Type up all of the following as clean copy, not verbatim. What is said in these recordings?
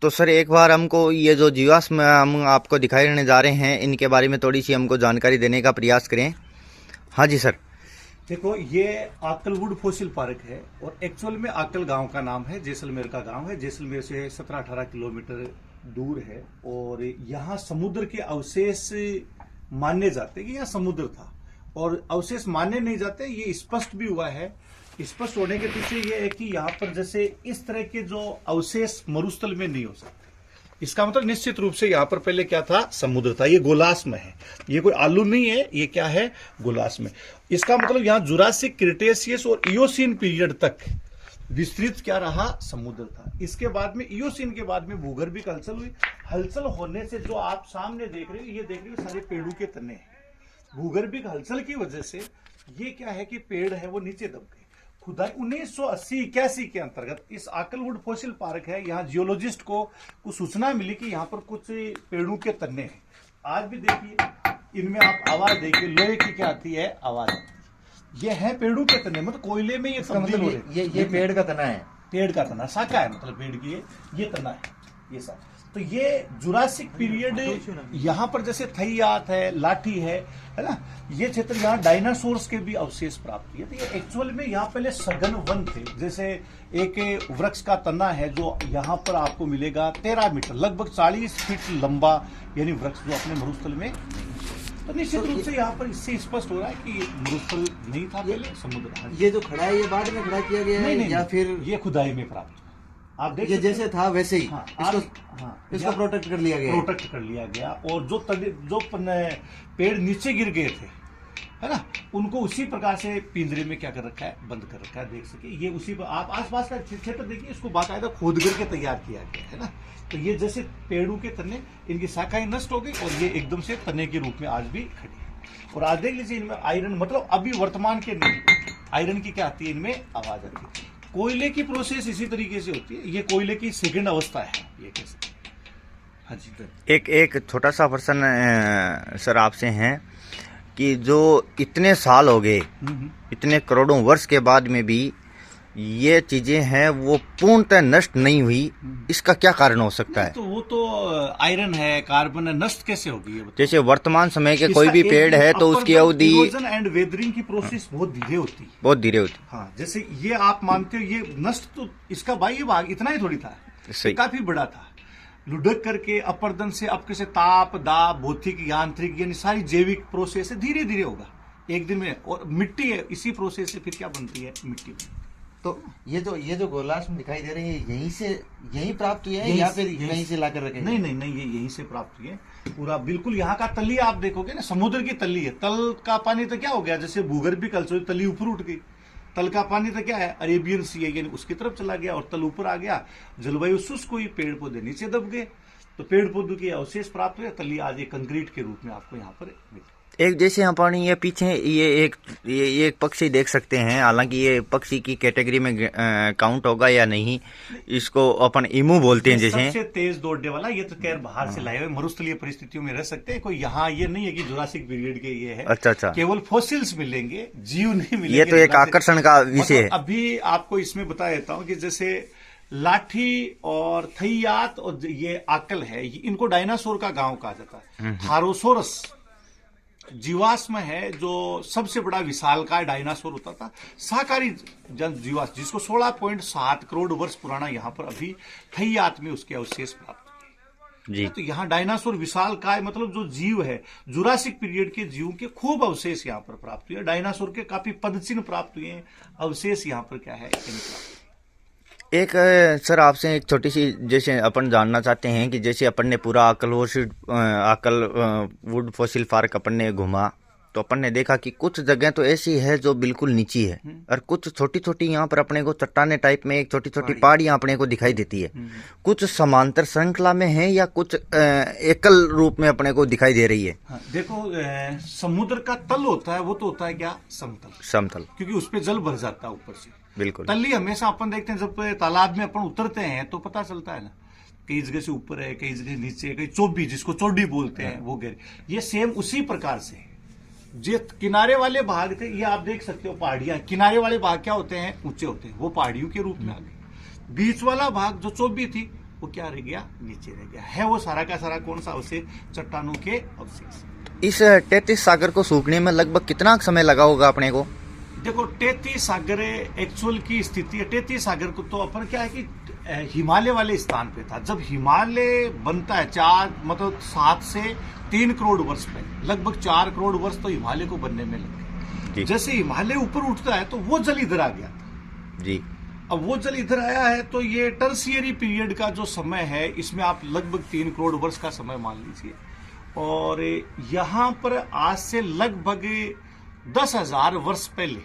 तो सर एक बार हमको ये जो जीवाश्म हम आपको दिखाने जा रहे हैं इनके बारे में थोड़ी सी हमको जानकारी देने का प्रयास करें। हाँ जी सर। देखो, ये आकलवुड फॉसिल पार्क है और एक्चुअल में आकल गांव का नाम है, जैसलमेर का गांव है। जैसलमेर से 17-18 किलोमीटर दूर है और यहाँ समुद्र के अवशेष माने जाते हैं कि यहाँ समुद्र था, और अवशेष माने नहीं जाते। ये स्पष्ट भी हुआ है। स्पष्ट होने के पीछे ये है कि यहाँ पर जैसे इस तरह के जो अवशेष मरुस्थल में नहीं हो सकते। इसका मतलब निश्चित रूप से यहाँ पर पहले क्या था, समुद्र था। ये गोलाश्म है, ये कोई आलू नहीं है, ये क्या है, गोलाश्म। इसका मतलब यहाँ जुरासिक, क्रिटेशियस और इयोसीन पीरियड तक विस्तृत क्या रहा, समुद्र था। इसके बाद में इयोसीन के बाद में भूगर्भिक हलचल हुई। हलचल होने से जो आप सामने देख रहे हो, ये देख रहे हो सारे पेड़ों के तने हैं। भूगर्भिक हलचल की वजह से ये क्या है कि पेड़ है वो नीचे दब गए। खुदाई 1980-81 के अंतर्गत इस आकलवुड फॉसिल पार्क है। यहाँ जियोलॉजिस्ट को कुछ सूचना मिली कि यहाँ पर कुछ पेड़ों के तने हैं। आज भी देखिए, इनमें आप आवाज देखिए, लोहे की क्या आती है, आवाज आती है। ये है पेड़ों के तने, मतलब कोयले में ये तब्दील हो रहे हैं। ये पेड़ का तना है, पेड़ का तना, शाखा है, मतलब पेड़ की ये तना है, ये सब। तो ये जुरासिक पीरियड, यहाँ पर जैसे थैयात है, लाठी है ना, ये क्षेत्र, यहाँ डायनासोर्स के भी अवशेष प्राप्त हुए। तो ये एक्चुअल में यहाँ पहले सघन वन थे। जैसे एक वृक्ष का तना है जो यहाँ पर आपको मिलेगा 13 मीटर, लगभग 40 फीट लंबा, यानी वृक्ष जो अपने मरुस्थल में। तो निश्चित रूप से यहाँ पर इससे स्पष्ट हो रहा है कि मरुस्थल नहीं था पहले, समुद्र। ये जो खड़ा है, ये बाद में खड़ा किया गया है या फिर ये खुदाई में प्राप्त? आप देख, ये जैसे था वैसे ही। हाँ, इसको प्रोटेक्ट कर लिया गया, प्रोटेक्ट कर लिया गया। और जो पेड़ नीचे गिर गए थे, है ना, उनको उसी प्रकार से पिंजरे में क्या कर रखा है, बंद कर रखा है। देख सके ये उसी पर आप आसपास का क्षेत्र देखिए, इसको बाकायदा खोद करके तैयार किया गया है ना। तो ये जैसे पेड़ों के तने, इनकी शाखाएं नष्ट हो गई और ये एकदम से तने के रूप में आज भी खड़ी है। और आज देख लीजिए, इनमें आयरन, मतलब अभी वर्तमान के नहीं, आयरन की क्या आती है, इनमें आवाज आती है। कोयले की प्रोसेस इसी तरीके से होती है। ये कोयले की सेकंड अवस्था है, ये कैसे। हाँ जी। एक छोटा सा प्रश्न सर आपसे है कि जो इतने साल हो गए, इतने करोड़ों वर्ष के बाद में भी ये चीजें हैं वो पूर्णतः नष्ट नहीं हुई, इसका क्या कारण हो सकता है? तो वो तो आयरन है, कार्बन है, नष्ट कैसे होगी? जैसे वर्तमान समय के कोई भी पेड़ है तो उसकी अवधि एंड वेदरिंग की प्रोसेस बहुत धीरे होती है, बहुत धीरे होती। हाँ, जैसे ये आप मानते हो, ये नष्ट तो इसका बाह्य भाग इतना ही थोड़ी था, काफी बड़ा था। लुढ़क करके अपरदन से अब कैसे ताप, दाब, भौतिक, यांत्रिक, यानी सारी जैविक प्रोसेस है, धीरे धीरे होगा एक दिन में। और मिट्टी है, इसी प्रोसेस से फिर क्या बनती है, मिट्टी। तो ये जो गोलाश्म दिखाई दे रही है, यहीं प्राप्त हुई है या फिर यहीं से लाकर रखे? नहीं, ये यहीं से प्राप्त हुई है पूरा। बिल्कुल यहाँ का तली आप देखोगे ना, समुद्र की तली है। तल का पानी तो क्या हो गया, जैसे भूगर्भिक हलचल, तली ऊपर उठ गई। तल का पानी तो क्या है, अरेबियन सी है, यानी उसकी तरफ चला गया और तल ऊपर आ गया। जलवायु शुष्क हुई, पेड़ पौधे नीचे दब गए, तो पेड़ पौधों के अवशेष प्राप्त हुए। तली आज एक कंक्रीट के रूप में आपको यहाँ पर मिलती। एक जैसे अपन ये पीछे ये एक पक्षी देख सकते हैं, हालांकि ये पक्षी की कैटेगरी में काउंट होगा या नहीं, इसको अपन इमू बोलते हैं। जैसे सबसे तेज दौड़ने वाला, ये तो खैर बाहर से लाए हुए, मरुस्थलीय परिस्थितियों में रह सकते हैं। कोई यहाँ ये नहीं है कि जुरासिक पीरियड के ये है। अच्छा, केवल फॉसिल्स मिलेंगे, जीव नहीं मिलेंगे। ये तो एक आकर्षण का विषय है। अभी आपको इसमें बता देता हूँ कि जैसे लाठी और थैयात और ये आकल है, इनको डायनासोर का गांव कहा जाता है। हारोसोरस जीवाश्म है जो सबसे बड़ा विशालकाय डायनासोर होता था, शाकाहारी जीवाश्म, जिसको 16.7 करोड़ वर्ष पुराना यहाँ पर अभी थैयात में उसके अवशेष प्राप्त हुए जी। तो यहाँ डायनासोर विशालकाय, मतलब जो जीव है, जुरासिक पीरियड के जीवों के खूब अवशेष यहाँ पर प्राप्त हुए। डायनासोर के काफी पदचिन्ह प्राप्त हुए हैं, अवशेष यहाँ पर क्या है। एक सर आपसे एक छोटी सी, जैसे अपन जानना चाहते हैं कि जैसे अपन ने पूरा आकलवुड फॉसिल पार्क अपन ने घूमा, तो अपन ने देखा कि कुछ जगह तो ऐसी है जो बिल्कुल नीची है और कुछ छोटी छोटी यहाँ पर अपने को चट्टाने टाइप में एक छोटी छोटी पहाड़ियाँ अपने को दिखाई देती है। कुछ समांतर श्रृंखला में है या कुछ एकल रूप में अपने को दिखाई दे रही है? हाँ, देखो, समुद्र का तल होता है, वो तो होता है क्या, समतल, क्योंकि उस पर जल भर जाता है ऊपर से। बिल्कुल। तली हमेशा अपन देखते हैं, जब तालाब में अपन उतरते हैं तो पता चलता है ना, कई जगह से ऊपर है, कई जगह नीचे, कई चोबी, जिसको चोडी बोलते हैं, वो गहरे। ये सेम उसी प्रकार से है। जो किनारे वाले भाग थे, ये आप देख सकते हो पहाड़ियां, किनारे वाले भाग क्या होते हैं, ऊंचे होते हैं, वो पहाड़ियों के रूप में आ गए। बीच वाला भाग जो चोबी थी, वो क्या रह गया, नीचे रह गया है। वो सारा का सारा कौन सा अवशेष, चट्टानों के अवशेष। इस 33 सागर को सूखने में लगभग कितना समय लगा होगा अपने को? देखो 33 सागर एक्चुअल की स्थिति है, 33 सागर को तो अपन क्या है कि हिमालय वाले स्थान पे था। जब हिमालय बनता है 7 से 3 करोड़ वर्ष पहले, लगभग 4 करोड़ वर्ष तो हिमालय को बनने में लगे। जैसे हिमालय ऊपर उठता है तो वो जल इधर आ गया था जी। अब वो जल इधर आया है तो ये टर्शियरी पीरियड का जो समय है, इसमें आप लगभग 3 करोड़ वर्ष का समय मान लीजिए। और यहां पर आज से लगभग 10,000 वर्ष पहले,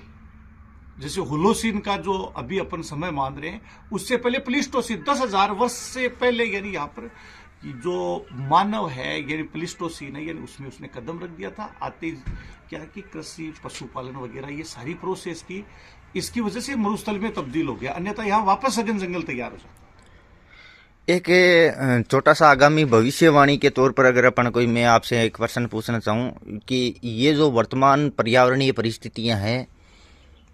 जैसे होलोसीन का जो अभी अपन समय मान रहे हैं, उससे पहले प्लीस्टोसीन 10,000 वर्ष से पहले, यानी यहाँ पर जो मानव है यानी प्लीस्टोसीन है, यानी उसमें उसने कदम रख दिया था। आते क्या कि कृषि, पशुपालन वगैरह ये सारी प्रोसेस की, इसकी वजह से मरुस्थल में तब्दील हो गया, अन्यथा यहाँ वापस सघन जंगल तैयार हो जाता। एक छोटा सा आगामी भविष्यवाणी के तौर पर अगर अपन कोई, मैं आपसे एक प्रश्न पूछना चाहूँ कि ये जो वर्तमान पर्यावरणीय परिस्थितियां हैं,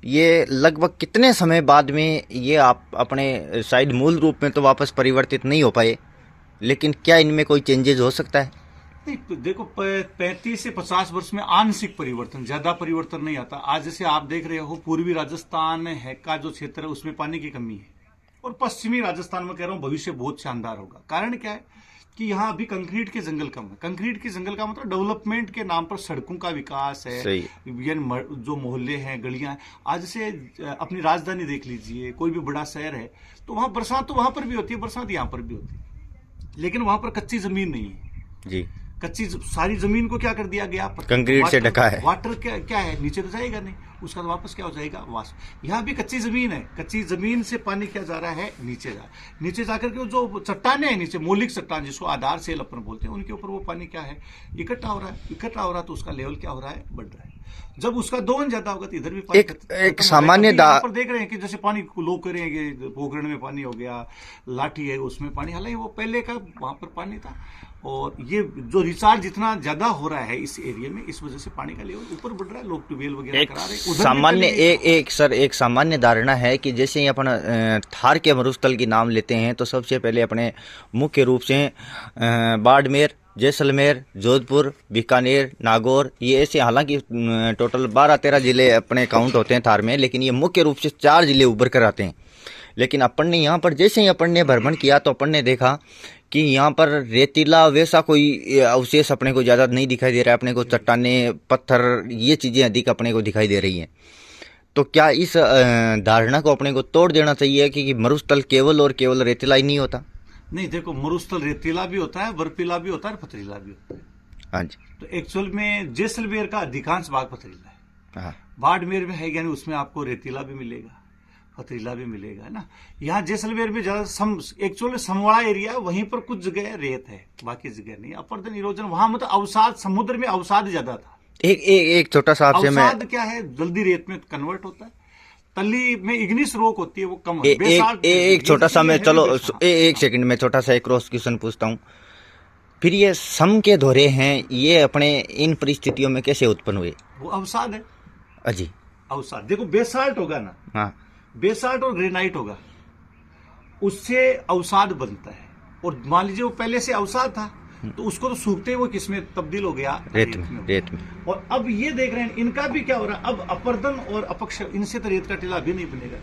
ये लगभग कितने समय बाद में ये आप अपने शायद मूल रूप में तो वापस परिवर्तित नहीं हो पाए, लेकिन क्या इनमें कोई चेंजेस हो सकता है? नहीं, देखो 35 से 50 वर्ष में आंशिक परिवर्तन, ज्यादा परिवर्तन नहीं आता। आज जैसे आप देख रहे हो पूर्वी राजस्थान है का जो क्षेत्र है उसमें पानी की कमी है, और पश्चिमी राजस्थान में कह रहा हूं भविष्य बहुत शानदार होगा। कारण क्या है कि यहाँ अभी कंक्रीट के जंगल कम है। कंक्रीट के जंगल का मतलब डेवलपमेंट के नाम पर सड़कों का विकास है, जो मोहल्ले हैं, गलियां हैं। आज से अपनी राजधानी देख लीजिए, कोई भी बड़ा शहर है तो वहां बरसात तो वहां पर भी होती है, बरसात यहाँ पर भी होती है, लेकिन वहां पर कच्ची जमीन नहीं है जी। कच्ची सारी जमीन को क्या कर दिया गया, कंक्रीट से ढका है। वाटर क्या है, नीचे तो जाएगा नहीं, उसका तो वापस क्या हो जाएगा, वाष्प। यहाँ भी कच्ची जमीन है, कच्ची जमीन से पानी क्या जा रहा है, नीचे जाकर के जो चट्टाने हैं नीचे, मौलिक चट्टान जिसको आधार सेल अपन बोलते हैं, उनके ऊपर वो पानी क्या है, इकट्ठा हो रहा है तो उसका लेवल क्या हो रहा है, बढ़ रहा है। जब उसका दोहन ज्यादा होगा तो इधर भी पानी एक सामान्य पर देख रहे हैं कि जैसे पानी लो करेंगे, पोखरण में पानी हो गया, लाठी है उसमें पानी, हालांकि वो पहले का वहां पर पानी था। और ये जो रिचार्ज जितना ज्यादा हो रहा है इस एरिया में, इस वजह से पानी का लेवल ऊपर बढ़ रहा है, लोग ट्यूबवेल वगैरह करा रहे हैं। सामान्य एक सामान्य धारणा है कि जैसे ही अपन थार के मरुस्थल की नाम लेते हैं तो सबसे पहले अपने मुख्य रूप से बाड़मेर, जैसलमेर, जोधपुर, बीकानेर, नागौर, ये ऐसे, हालांकि टोटल 12-13 जिले अपने काउंट होते हैं थार में, लेकिन ये मुख्य रूप से 4 जिले उभर कर आते हैं। लेकिन अपन ने यहाँ पर जैसे ही अपन ने भ्रमण किया तो अपन ने देखा कि यहाँ पर रेतीला वैसा कोई अवशेष अपने को ज़्यादा नहीं दिखाई दे रहा है। अपने को चट्टाने, पत्थर, ये चीज़ें अधिक अपने को दिखाई दे रही हैं। तो क्या इस धारणा को अपने को तोड़ देना चाहिए कि मरुस्थल केवल और केवल रेतीला ही नहीं होता? नहीं, देखो मरुस्थल रेतीला भी होता है, बर्फीला भी होता है, पथरीला भी होता है। हाँ जी। तो एक्चुअल में जैसलमेर का अधिकांश भाग पथरीला है। हाँ। बाड़मेर में है, यानी उसमें आपको रेतीला भी मिलेगा, पथरीला भी मिलेगा, है ना। यहाँ जैसलमेर में ज्यादा एक्चुअली समवाड़ा एरिया है, वहीं पर कुछ जगह रेत है, बाकी जगह नहीं। अपर्दन इरोजन वहां मतलब अवसाद, समुद्र में अवसाद ज्यादा था। एक छोटा सा आपसे मैं, अवसाद क्या है, जल्दी रेत में कन्वर्ट होता है। तली में इग्निस रॉक होती है, वो कम है। एक छोटा सा मैं, चलो एक सेकंड में छोटा सा एक क्रॉस क्वेश्चन पूछता हूँ। फिर ये सम के धोरे हैं, ये अपने इन परिस्थितियों में कैसे उत्पन्न हुए? वो अवसाद है। अजी, अवसाद देखो, बेसाल्ट होगा ना, हाँ, बेसाल्ट और ग्रेनाइट होगा, उससे अवसाद बनता है। और मान लीजिए वो पहले से अवसाद था तो उसको तो सूखते ही वो किसमें तब्दील हो गया, रेत में। और अब ये देख रहे हैं इनका भी क्या हो रहा है, अब अपर्दन और अपक्ष, इनसे तो रेत का टीला अभी नहीं बनेगा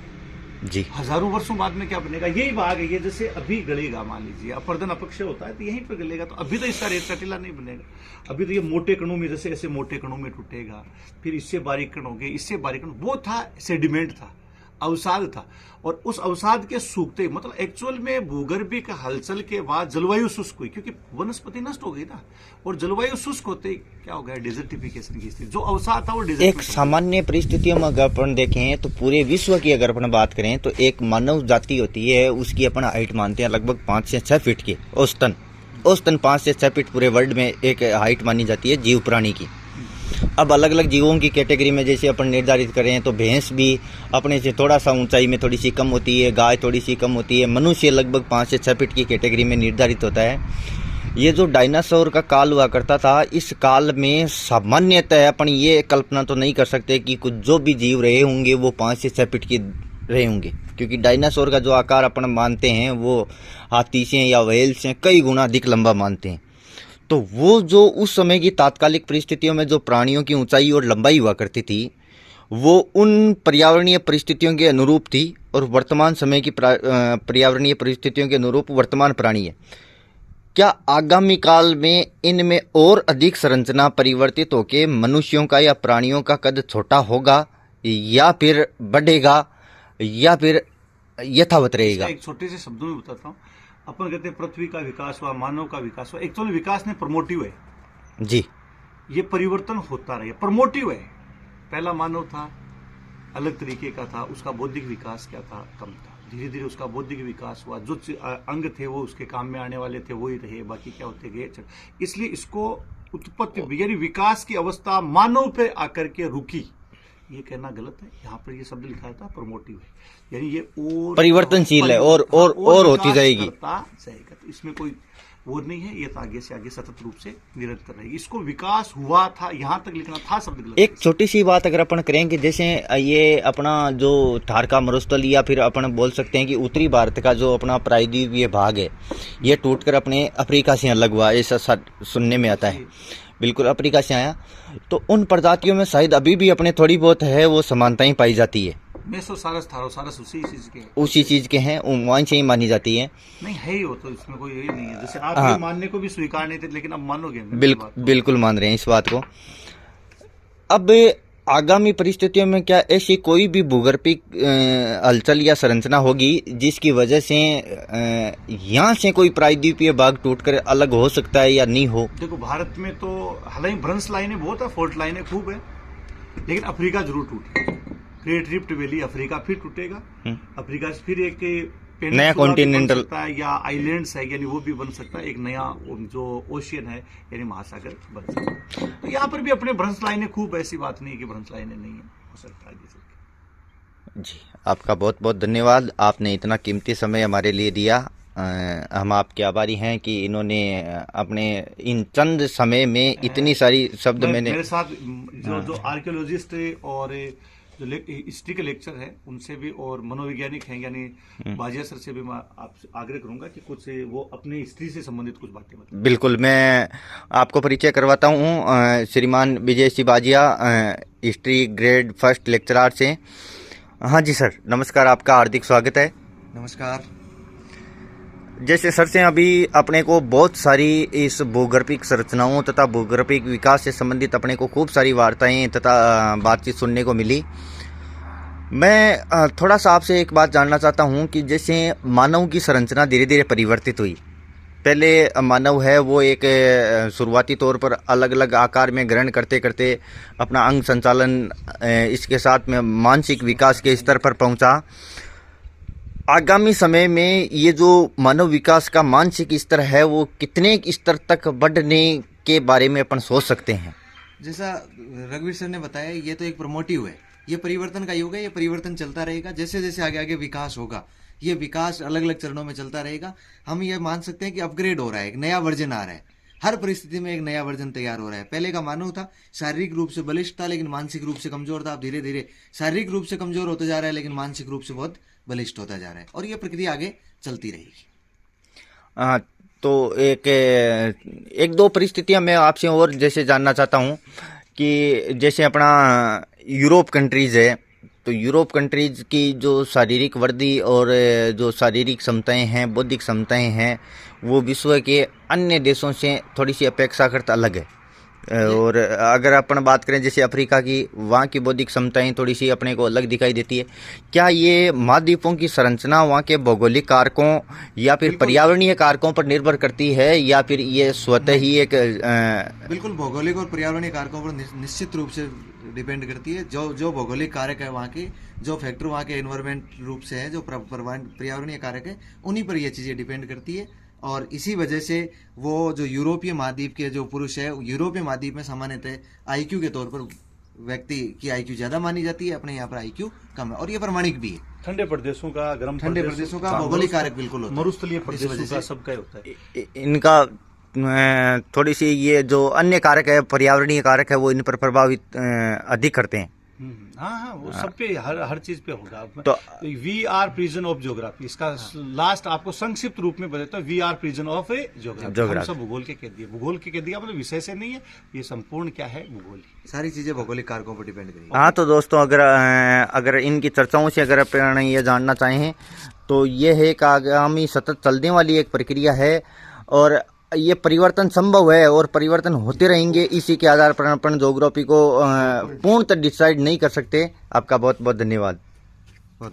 जी। हजारों वर्षों बाद में क्या बनेगा, यही भाग है ये, जैसे अभी गलेगा, मान लीजिए अपर्दन अपक्ष होता है तो यहीं पर गलेगा, तो अभी तो इसका रेत का टीला नहीं बनेगा। अभी तो ये मोटे कणों में, जैसे ऐसे मोटे कणों में टूटेगा, फिर इससे बारीक कण होंगे, इससे बारीक कण, वो था सेडिमेंट था, अवसाद था। और उस अवसाद के सूखते, मतलब एक्चुअल में भूगर्भिक हलचल के बाद जलवायु शुष्क हुई, क्योंकि वनस्पति नष्ट हो गई ना, और जलवायु शुष्क होते क्या हो गया, डेजर्टिफिकेशन की स्थिति, जो अवसाद था वो डेजर्ट। एक सामान्य परिस्थितियों में अगर अपन देखें तो पूरे विश्व की अगर अपन बात करें तो एक मानव जाति होती है, उसकी अपन हाइट मानते हैं लगभग 5 से 6 फीट की, औसतन 5 से 6 फीट पूरे वर्ल्ड में एक हाइट मानी जाती है जीव प्राणी की। अब अलग अलग जीवों की कैटेगरी में जैसे अपन निर्धारित करें तो भैंस भी अपने से थोड़ा सा ऊंचाई में थोड़ी सी कम होती है, गाय थोड़ी सी कम होती है, मनुष्य लगभग 5 से 6 फीट की कैटेगरी में निर्धारित होता है। ये जो डायनासोर का काल हुआ करता था, इस काल में सामान्यतः अपन ये कल्पना तो नहीं कर सकते कि कुछ जो भी जीव रहे होंगे वो 5 से 6 फीट की रहे होंगे, क्योंकि डायनासोर का जो आकार अपन मानते हैं वो हाथी से या व्हेल से कई गुना अधिक लंबा मानते हैं। तो वो जो उस समय की तात्कालिक परिस्थितियों में जो प्राणियों की ऊंचाई और लंबाई हुआ करती थी वो उन पर्यावरणीय परिस्थितियों के अनुरूप थी, और वर्तमान समय की पर्यावरणीय परिस्थितियों के अनुरूप वर्तमान प्राणी है। क्या आगामी काल में इनमें और अधिक संरचना परिवर्तित होकर मनुष्यों का या प्राणियों का कद छोटा होगा, या फिर बढ़ेगा, या फिर यथावत रहेगा? एक छोटे से शब्दों में बताता हूँ। अपन कहते हैं पृथ्वी का विकास हुआ, मानव का विकास हुआ। एक्चुअली विकास में प्रमोटिव है जी, ये परिवर्तन होता रहे, प्रमोटिव है। पहला मानव था, अलग तरीके का था, उसका बौद्धिक विकास क्या था, कम था। धीरे धीरे उसका बौद्धिक विकास हुआ, जो अंग थे वो उसके काम में आने वाले थे वही रहे, बाकी क्या होते गए। इसलिए इसको उत्पत्ति यानी विकास की अवस्था मानव पे आकर के रुकी, ये कहना गलत है। यहाँ पर ये शब्द लिखा था प्रमोटिव है, यानी ये और परिवर्तनशील है और होती जाएगी। तो इसमें कोई वो नहीं है, ये तो आगे से आगे सतत रूप से निरंतर रहेगी। इसको विकास हुआ था, यहाँ तक लिखना था शब्द गलत। एक छोटी सी बात अगर अपन करेंगे, जैसे ये अपना जो थारका मरुस्थल या फिर अपन बोल सकते हैं कि उत्तरी भारत का जो अपना प्रायद्वीपीय भाग है, ये टूटकर अपने अफ्रीका से अलग हुआ, ऐसा सुनने में आता है। बिल्कुल अफ्रीका से आया, तो उन प्रजातियों में शायद अभी भी अपने थोड़ी बहुत है वो समानताएं पाई जाती है। मेसोसारस, थारोसारस उसी चीज के हैं, वहीं से ही मानी जाती है। नहीं है ही, वो तो इसमें कोई यही नहीं है। जैसे आप ये मानने को भी स्वीकार नहीं थे, लेकिन अब मानोगे। बिल्कुल मान रहे हैं इस बात को। अब आगामी परिस्थितियों में क्या ऐसी कोई भी भूगर्भिक हलचल या संरचना होगी जिसकी वजह से यहाँ से कोई प्रायद्वीपीय भाग टूटकर अलग हो सकता है या नहीं हो? देखो, भारत में तो हालांकि भ्रंश लाइनें बहुत है, फोल्ट लाइनें खूब है, लेकिन अफ्रीका जरूर टूटी। ग्रेट रिफ्ट वैली अफ्रीका फिर टूटेगा, अफ्रीका से फिर एक नया कॉन्टिनेंटल या आइलैंड्स है, यानी वो भी बन सकता है। एक नया जो ओशियन है यानी महासागर बन सकता है। तो यहाँ पर भी अपने भ्रंश लाइनें खूब, ऐसी बात नहीं कि भ्रंश लाइनें नहीं है, हो सकता है जी। आपका बहुत बहुत धन्यवाद, आपने इतना कीमती समय हमारे लिए दिया। हम आपके आभारी हैं कि इन्होंने अपने इन चंद समय में इतनी सारी शब्द मेरे साथ जो आर्कियोलॉजिस्ट और जो हिस्ट्री के लेक्चर है उनसे भी, और मनोवैज्ञानिक हैं यानी बाजिया सर से भी मैं आपसे आग्रह करूंगा कि कुछ वो अपने हिस्ट्री से संबंधित कुछ बातें बताएं। बिल्कुल, मैं आपको परिचय करवाता हूँ श्रीमान Vijay Singh Bajiya, history grade first lecturer से। हाँ जी सर, नमस्कार, आपका हार्दिक स्वागत है। नमस्कार। जैसे सर से अभी अपने को बहुत सारी इस भूगर्भिक संरचनाओं तथा भूगर्भिक विकास से संबंधित अपने को खूब सारी वार्ताएं तथा बातचीत सुनने को मिली। मैं थोड़ा सा आपसे एक बात जानना चाहता हूं कि जैसे मानव की संरचना धीरे धीरे परिवर्तित हुई। पहले मानव है वो एक शुरुआती तौर पर अलग अलग आकार में ग्रहण करते करते अपना अंग संचालन, इसके साथ में मानसिक विकास के स्तर पर पहुंचा। आगामी समय में ये जो मानव विकास का मानसिक स्तर है वो कितने स्तर तक बढ़ने के बारे में अपन सोच सकते हैं? जैसा रघुवीर सर ने बताया, ये तो एक प्रमोटिव है, ये परिवर्तन का युग है, ये परिवर्तन चलता रहेगा। जैसे जैसे आगे आगे विकास होगा, ये विकास अलग अलग चरणों में चलता रहेगा। हम ये मान सकते हैं कि अपग्रेड हो रहा है, एक नया वर्जन आ रहा है, हर परिस्थिति में एक नया वर्जन तैयार हो रहा है। पहले का मानव था, शारीरिक रूप से बलिष्ठ था लेकिन मानसिक रूप से कमजोर था। अब धीरे धीरे शारीरिक रूप से कमजोर होता जा रहा है लेकिन मानसिक रूप से बहुत बलिष्ठ होता जा रहा है, और ये प्रक्रिया आगे चलती रहेगी। तो एक दो परिस्थितियां मैं आपसे और जैसे जानना चाहता हूं कि जैसे अपना यूरोप कंट्रीज है, तो यूरोप कंट्रीज की जो शारीरिक वर्दी और जो शारीरिक क्षमताएं हैं, बौद्धिक क्षमताएं हैं, वो विश्व के अन्य देशों से थोड़ी सी अपेक्षाकृत अलग है। और अगर अपन बात करें जैसे अफ्रीका की, वहाँ की बौद्धिक क्षमताएं थोड़ी सी अपने को अलग दिखाई देती है। क्या ये महाद्वीपों की संरचना वहाँ के भौगोलिक कारकों या फिर पर्यावरणीय कारकों पर निर्भर करती है, या फिर ये स्वतः ही एक बिल्कुल भौगोलिक और पर्यावरणीय कारकों पर निश्चित रूप से डिपेंड करती है। जो भौगोलिक कारक है वहाँ के, जो फैक्टर वहाँ के एनवायरमेंट रूप से है, जो पर्यावरणीय कारक है, उन्हीं पर ये चीज़ें डिपेंड करती है। और इसी वजह से वो जो यूरोपीय महाद्वीप के जो पुरुष है, यूरोपीय महाद्वीप में सामान्यतः आईक्यू के तौर पर व्यक्ति की आईक्यू ज्यादा मानी जाती है, अपने यहाँ पर आईक्यू कम है, और ये प्रमाणिक भी है। ठंडे प्रदेशों का, गर्म ठंडे प्रदेशों का भौगोलिक कारक बिल्कुल होता है, मरुस्थलीय प्रदेशों का सबका होता है। इनका थोड़ी सी ये जो अन्य कारक है, पर्यावरणीय कारक है, वो इन पर प्रभावित अधिक करते हैं। हाँ हाँ, वो सब पे हर चीज पे होगा। तो we are prison of geography, इसका लास्ट आपको संक्षिप्त रूप में बताता हूँ, we are prison of geography. हम सब भूगोल के कह दिए, भूगोल के कह दिया मतलब विषय से नहीं है, ये संपूर्ण क्या है, भूगोल ही। सारी चीजें भौगोलिक कारकों पर डिपेंड करेगी। हाँ, तो दोस्तों अगर इनकी चर्चाओं से अगर अपन ये जानना चाहें तो ये है एक आगामी सतत चलने वाली एक प्रक्रिया है, और ये परिवर्तन संभव है और परिवर्तन होते रहेंगे। इसी के आधार पर अपन ज्योग्राफी को पूर्णतः डिसाइड नहीं कर सकते। आपका बहुत बहुत धन्यवाद।